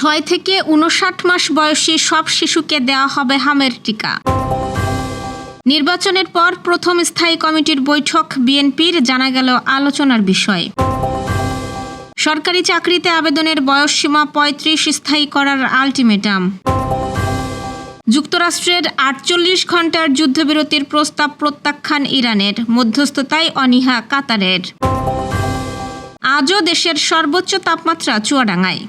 6 থেকে 59 মাস বয়সী সব শিশুকে দেওয়া হবে হামের টিকা। নির্বাচনের পর প্রথম স্থায়ী কমিটির বৈঠক বিএনপির, জানা গেল আলোচনার বিষয়। সরকারি চাকরিতে আবেদনের বয়সসীমা 35 স্থায়ী করার আলটিমেটাম। যুক্তরাষ্ট্রের 48 ঘণ্টার যুদ্ধবিরতির প্রস্তাব প্রত্যাখ্যান ইরানের, মধ্যস্থতায় অনীহা কাতারের। আজও দেশের সর্বোচ্চ তাপমাত্রা চুয়াডাঙ্গায়।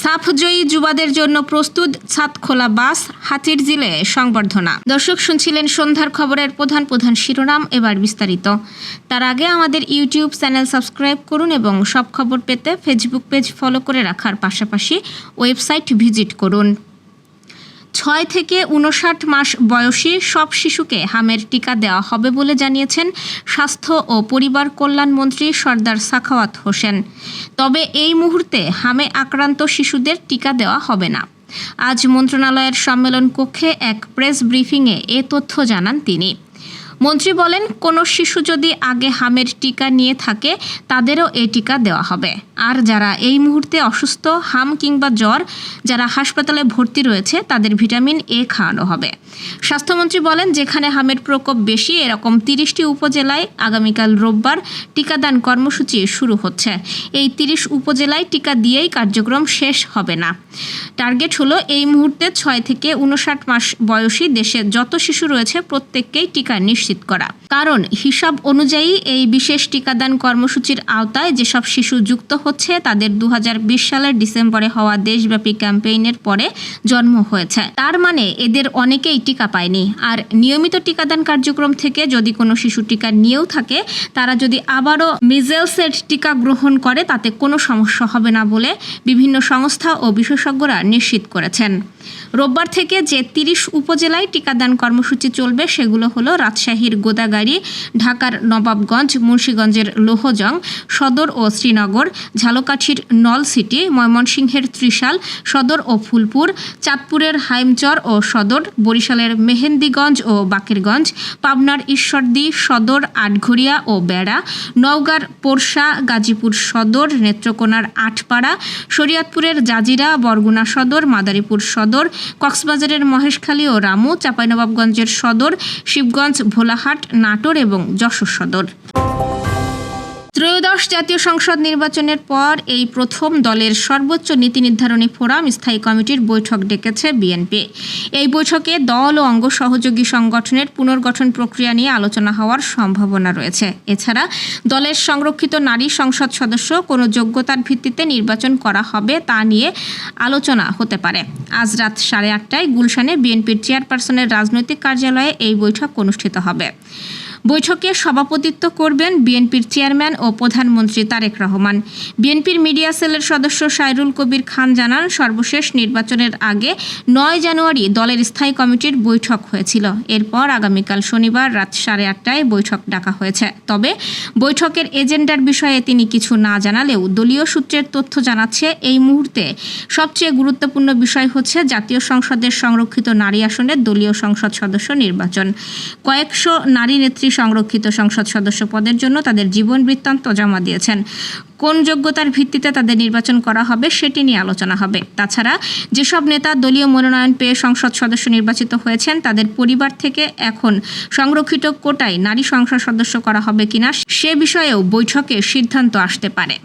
সাফজয়ী যুবাদের জন্য প্রস্তুত ছাদখোলা বাস, হাতিরঝিলে সংবর্ধনা। দর্শক, শুনছিলেন সন্ধ্যার খবরের প্রধান প্রধান শিরোনাম, এবার বিস্তারিত। তার আগে আমাদের ইউটিউব চ্যানেল সাবস্ক্রাইব করুন এবং সব খবর পেতে ফেসবুক পেজ ফলো করে রাখার পাশাপাশি ওয়েবসাইট ভিজিট করুন। 6 থেকে 59 মাস বয়সী সব শিশুকে হামের টিকা দেওয়া হবে বলে জানিয়েছেন স্বাস্থ্য ও পরিবার কল্যাণ মন্ত্রী সরদার সাখাওয়াত হোসেন। তবে এই মুহূর্তে হামে আক্রান্ত শিশুদের টিকা দেওয়া হবে না। আজ মন্ত্রণালয়ের সম্মেলন কক্ষে এক প্রেস ব্রিফিংয়ে এ তথ্য জানান তিনি। মন্ত্রী বলেন, কোনো শিশু যদি আগে হামের টিকা নিয়ে থাকে তাদেরও এই টিকা দেওয়া হবে। আর যারা এই মুহূর্তে অসুস্থ, হাম কিংবা জ্বর, যারা হাসপাতালে ভর্তি রয়েছে, তাদের ভিটামিন এ খাওয়ানো হবে। স্বাস্থ্যমন্ত্রী বলেন, যেখানে হামের প্রকোপ বেশি এরকম 30টি উপজেলায় আগামীকাল রোববার টিকাদান কর্মসূচি শুরু হচ্ছে। এই 30 উপজেলায় টিকা দিয়েই কার্যক্রম শেষ হবে না। টার্গেট হলো এই মুহূর্তে 6 থেকে 59 মাস বয়সী দেশে যত শিশু রয়েছে প্রত্যেককেই টিকা নিশ্চিত করা। কারণ হিসাব অনুযায়ী এই বিশেষ টিকাদান কর্মসূচির আওতায় যেসব শিশু যুক্ত হচ্ছে তাদের 2020 সালের ডিসেম্বরে হওয়া দেশব্যাপী ক্যাম্পেইনের পরে জন্ম হয়েছে। তার মানে এদের অনেকেই টিকা পায়নি। আর নিয়মিত টিকাদান কার্যক্রম থেকে যদি কোনো শিশু টিকা নিয়েও থাকে, তারা যদি আবারও মিজেলসের টিকা গ্রহণ করে তাতে কোনো সমস্যা হবে না বলে বিভিন্ন সংস্থা ও বিশেষজ্ঞরা নিশ্চিত করেছেন। রোববার থেকে যে 30 উপজেলায় টিকাদান কর্মসূচি চলবে সেগুলো হলো রাজশাহীর গোদাগাড়ী, ঢাকার নবাবগঞ্জ, মুন্সিগঞ্জের লোহজং সদর ও শ্রীনগর, ঝালকাঠির নলসিটি, ময়মনসিংহের ত্রিশাল সদর ও ফুলপুর, চাঁদপুরের হাইমচর ও সদর, বরিশালের মেহেন্দিগঞ্জ ও বাকেরগঞ্জ, পাবনার ঈশ্বরদী সদর, আটঘরিয়া ও বেড়া, নওগাঁর পোরশা, গাজীপুর সদর, নেত্রকোনার আটপাড়া, শরীয়তপুরের জাজিরা, বরগুনা সদর, মাদারীপুর সদর, কক্সবাজারের মহেশখালী ও রামু, চাঁপাইনবাবগঞ্জের সদর, শিবগঞ্জ, ভোলাহাট, নাটোর এবং যশোর সদর। ত্রয়োদশ জাতীয় সংসদ নির্বাচনের পর এই প্রথম দলের সর্বোচ্চ নীতি নির্ধারণী ফোরাম স্থায়ী কমিটির বৈঠক ডেকেছে বিএনপি। এই বৈঠকে দল ও অঙ্গ সহযোগী সংগঠনের পুনর্গঠন প্রক্রিয়া নিয়ে আলোচনা হওয়ার সম্ভাবনা রয়েছে। এছাড়া দলের সংরক্ষিত নারী সংসদ সদস্য কোনো যোগ্যতার ভিত্তিতে নির্বাচন করা হবে তা নিয়ে আলোচনা হতে পারে। আজ রাত 8:30টায় গুলশানে বিএনপির চেয়ারপারসনের রাজনৈতিক কার্যালয়ে এই বৈঠক অনুষ্ঠিত হবে। বৈঠকে সভাপতিত্ব করবেন বিএনপির চেয়ারম্যান ও প্রধানমন্ত্রী তারেক রহমান। বিএনপির মিডিয়া সেলের সদস্য সাইরুল কবির খান জানান, সর্বশেষ নির্বাচনের আগে 9 জানুয়ারি দলের স্থায়ী কমিটির বৈঠক হয়েছিল। এরপর আগামীকাল শনিবার রাত 8:30টায় বৈঠক ডাকা হয়েছে। তবে বৈঠকের এজেন্ডার বিষয়ে তিনি কিছু না জানালেও দলীয় সূত্রের তথ্য জানাচ্ছে, এই মুহূর্তে সবচেয়ে গুরুত্বপূর্ণ বিষয় হচ্ছে জাতীয় সংসদের সংরক্ষিত নারী আসনের দলীয় সংসদ সদস্য নির্বাচন। কয়েকশো নারী নেত্রী সংরক্ষিত সংসদ সদস্য পদের জন্য তাদের জীবন বৃত্তান্ত জমা দিয়েছেন। কোন যোগ্যতার ভিত্তিতে তাদের নির্বাচন করা হবে সেটি নিয়ে আলোচনা হবে। তাছাড়া যেসব নেতা দলীয় মনোনয়ন পেয়ে সংসদ সদস্য নির্বাচিত হয়েছেন তাদের পরিবার থেকে এখন সংরক্ষিত কোটায় নারী সংসদ সদস্য করা হবে কিনা সে বিষয়েও বৈঠকে সিদ্ধান্ত আসতে পারে।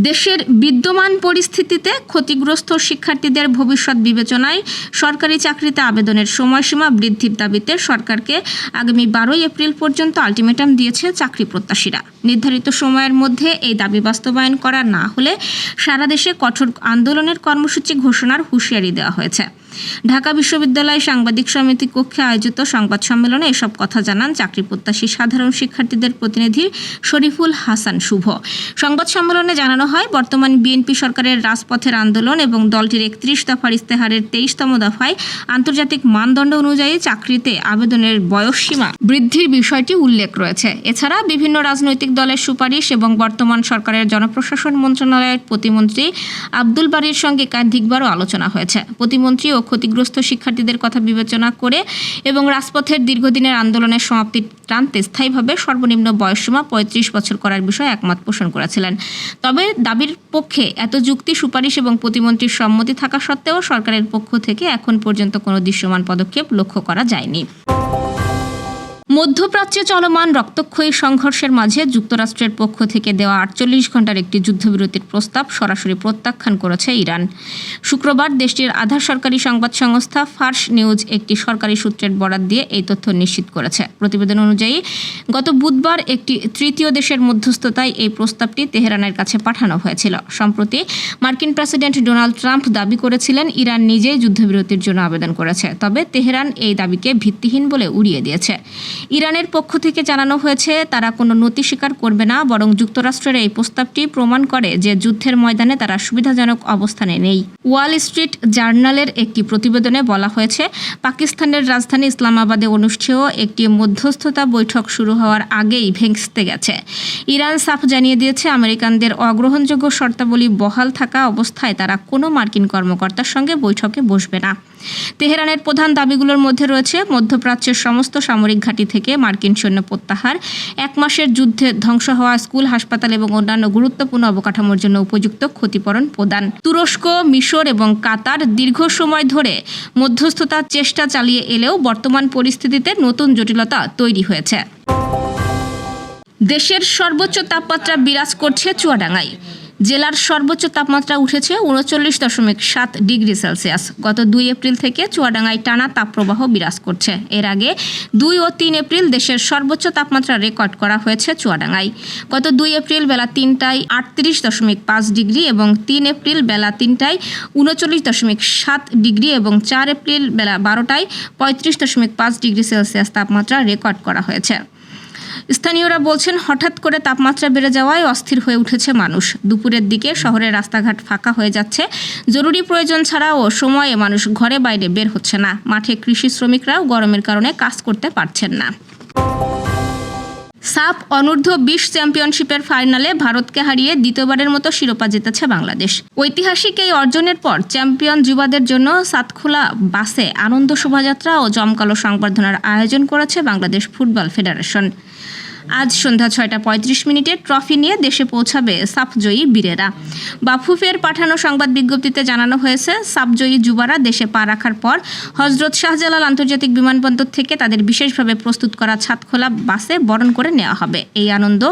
দেশের বিদ্যমান পরিস্থিতিতে ক্ষতিগ্রস্ত শিক্ষার্থীদের ভবিষ্যৎ বিবেচনায় সরকারি চাকরিতে আবেদনের সময়সীমা বৃদ্ধির দাবিতে সরকারকে আগামী 12 এপ্রিল পর্যন্ত আলটিমেটাম দিয়েছে চাকরি প্রত্যাশীরা। নির্ধারিত সময়ের মধ্যে এই দাবি বাস্তবায়ন করা না হলে সারা দেশে কঠোর আন্দোলনের কর্মসূচি ঘোষণার হুঁশিয়ারি দেওয়া হয়েছে। ঢাকা বিশ্ববিদ্যালয় সাংবাদিক সমিতি কক্ষে আয়োজিত সংবাদ সম্মেলনে এসব কথা জানান চাকরি প্রত্যাশী সাধারণ শিক্ষার্থীদের প্রতিনিধি শরীফুল হাসান শুভ। সংবাদ সম্মেলনে জানানো হয়, বর্তমান বিএনপি সরকারের রাজপথের আন্দোলন এবং দলটির 31 দফার ইস্তেহারের 23তম দফায় আন্তর্জাতিক মানদণ্ড অনুযায়ী চাকরিতে আবেদনের বয়সসীমা বৃদ্ধির বিষয়টি উল্লেখ রয়েছে। এছাড়া বিভিন্ন রাজনৈতিক দলের সুপারিশ এবং বর্তমান সরকারের জনপ্রশাসন মন্ত্রণালয়ের প্রতিমন্ত্রী আব্দুল বারীর সঙ্গে একাধিকবারও আলোচনা হয়েছে। প্রতিমন্ত্রী ও ক্ষতিগ্রস্ত শিক্ষার্থীদের কথা বিবেচনা করে এবং রাজপথের দীর্ঘদিনের আন্দোলনের সমাপ্তির টানতে স্থায়ীভাবে সর্বনিম্ন বয়সসীমা ৩৫ বছর করার বিষয়ে একমত পোষণ করেছিলেন। তবে দাবির পক্ষে এত যুক্তি, সুপারিশ এবং প্রতিমন্ত্রীর সম্মতি থাকা সত্ত্বেও সরকারের পক্ষ থেকে এখন পর্যন্ত কোনো দৃশ্যমান পদক্ষেপ লক্ষ্য করা যায়নি। মধ্যপ্রাচ্যে চলমান রক্তক্ষয়ী সংঘর্ষের মাঝে যুক্তরাষ্ট্রের পক্ষ থেকে দেওয়া ৪৮ ঘণ্টার একটি যুদ্ধবিরতির প্রস্তাব সরাসরি প্রত্যাখ্যান করেছে ইরান। শুক্রবার দেশটির আধা সরকারি সংবাদ সংস্থা ফার্স নিউজ একটি সরকারি সূত্রের বরাত দিয়ে এই তথ্য নিশ্চিত করেছে। প্রতিবেদন অনুযায়ী গত বুধবার একটি তৃতীয় দেশের মধ্যস্থতায় এই প্রস্তাবটি তেহরানের কাছে পাঠানো হয়েছিল। সম্প্রতি মার্কিন প্রেসিডেন্ট ডোনাল্ড ট্রাম্প দাবি করেছিলেন ইরান নিজেই যুদ্ধবিরতির জন্য আবেদন করেছে, তবে তেহরান এই দাবিকে ভিত্তিহীন বলে উড়িয়ে দিয়েছে। ইরানের পক্ষ থেকে জানানো হয়েছে তারা কোনো নতি স্বীকার করবে না, বরং যুক্তরাষ্ট্রের এই প্রস্তাবটি প্রমাণ করে যে যুদ্ধের ময়দানে তারা সুবিধাজনক অবস্থানে নেই। ওয়াল স্ট্রিট জার্নালের একটি প্রতিবেদনে বলা হয়েছে, পাকিস্তানের রাজধানী ইসলামাবাদে অনুষ্ঠেয় একটি মধ্যস্থতা বৈঠক শুরু হওয়ার আগেই ভেঙে গেছে। ইরান সাফ জানিয়ে দিয়েছে আমেরিকানদের অগ্রহণযোগ্য শর্তাবলী বহাল থাকা অবস্থায় তারা কোনো মার্কিন কর্মকর্তার সঙ্গে বৈঠকে বসবে না। তেহরানের প্রধান দাবিগুলোর মধ্যে রয়েছে মধ্যপ্রাচ্যের সমস্ত সামরিক ঘাঁটি থেকে মার্কিন সৈন্য প্রত্যাহার, ১ মাসের যুদ্ধে ধ্বংস হওয়া স্কুল, হাসপাতাল এবং অন্যান্য গুরুত্বপূর্ণ অবকাঠামোর জন্য উপযুক্ত ক্ষতিপূরণ প্রদান। তুরস্ক, মিশর এবং কাতার দীর্ঘ সময় ধরে মধ্যস্থতার চেষ্টা চালিয়ে এলেও বর্তমান পরিস্থিতিতে নতুন জটিলতা তৈরি হয়েছে। দেশের সর্বোচ্চ তাপমাত্রা বিরাজ করছে চুয়াডাঙ্গায়। জেলার সর্বোচ্চ তাপমাত্রা উঠেছে ৩৯.৭ ডিগ্রি সেলসিয়াস। গত ২ এপ্রিল থেকে চুয়াডাঙ্গায় টানা তাপপ্রবাহ বিরাজ করছে। এর আগে ২ ও ৩ এপ্রিল দেশের সর্বোচ্চ তাপমাত্রা রেকর্ড করা হয়েছে চুয়াডাঙ্গায়। গত ২ এপ্রিল বেলা ৩টায় ৩৮.৫ ডিগ্রি এবং ৩ এপ্রিল বেলা ৩টায় ৩৯.৭ ডিগ্রি এবং ৪ এপ্রিল বেলা ১২টায় ৩৫.৫ ডিগ্রি সেলসিয়াস তাপমাত্রা রেকর্ড করা হয়েছে। স্থানীয়রা বলছেন, হঠাৎ করে তাপমাত্রা বেড়ে যাওয়ায় অস্থির হয়ে উঠেছে মানুষ। দুপুরের দিকে শহরের রাস্তাঘাট ফাঁকা হয়ে যাচ্ছে। জরুরি প্রয়োজন ছাড়াও সময়ে মানুষ ঘরে বাইরে বের হচ্ছে না। মাঠে কৃষি শ্রমিকরাও গরমের কারণে কাজ করতে পারছেন না। সাফ অনূর্ধ্ব-২০ চ্যাম্পিয়নশিপের ফাইনালে ভারতকে হারিয়ে দ্বিতীয়বারের মতো শিরোপা জিতেছে বাংলাদেশ। ঐতিহাসিক এই অর্জনের পর চ্যাম্পিয়ন যুবাদের জন্য সাতখোলা বাসে আনন্দ শোভাযাত্রা ও জমকালো সংবর্ধনার আয়োজন করেছে বাংলাদেশ ফুটবল ফেডারেশন। আজ সন্ধ্যা ৬টা ৩৫ ট্রফি নিয়ে দেশে পৌঁছাবে সাফজয়ী বীরেরা। বাফুফের পাঠানো সংবাদ বিজ্ঞপ্তিতে জানানো হয়েছে, সাফজয়ী যুবারা দেশে পা রাখার পর হজরত শাহজালাল আন্তর্জাতিক বিমানবন্দর থেকে তাদের বিশেষভাবে প্রস্তুত করা ছাদখোলা বাসে বরণ করে নেওয়া হবে। এই আনন্দ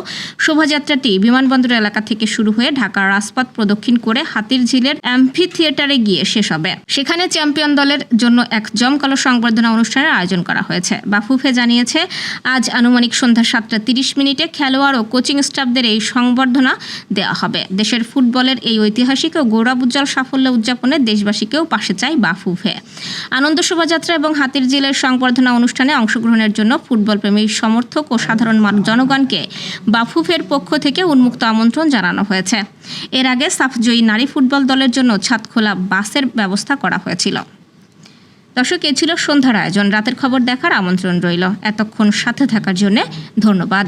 শোভাযাত্রাটি বিমানবন্দর এলাকা থেকে শুরু হয়ে ঢাকার রাজপথ প্রদক্ষিণ করে হাতিরঝিলের অ্যাম্ফি থিয়েটারে গিয়ে শেষ হবে। সেখানে চ্যাম্পিয়ন দলের জন্য এক জমকালো সংবর্ধনা অনুষ্ঠানের আয়োজন করা হয়েছে। বাফুফে জানিয়েছে, আজ আনুমানিক সন্ধ্যা 7টা 30 খেলোয়াড় ও কোচিং স্টাফদের এই সংবর্ধনা দেওয়া হবে। দেশের ফুটবলের এই ঐতিহাসিক ও গৌরবোজ্জ্বল সাফল্য উদযাপনে দেশবাসীকেও পাশে চায় বাফুফে। আনন্দ শোভাযাত্রা এবং হাতিরঝিলের সংবর্ধনা অনুষ্ঠানে অংশগ্রহণের জন্য ফুটবল প্রেমী সমর্থক ও সাধারণ জনগণকে বাফুফের পক্ষ থেকে উন্মুক্ত আমন্ত্রণ জানানো হয়েছে। এর আগে সাফজয়ী নারী ফুটবল দলের জন্য ছাদখোলা বাসের ব্যবস্থা করা হয়েছিল। দর্শক, এ ছিল সন্ধ্যার আয়োজন। রাতের খবর দেখার আমন্ত্রণ রইল। এতক্ষণ সাথে থাকার জন্য ধন্যবাদ।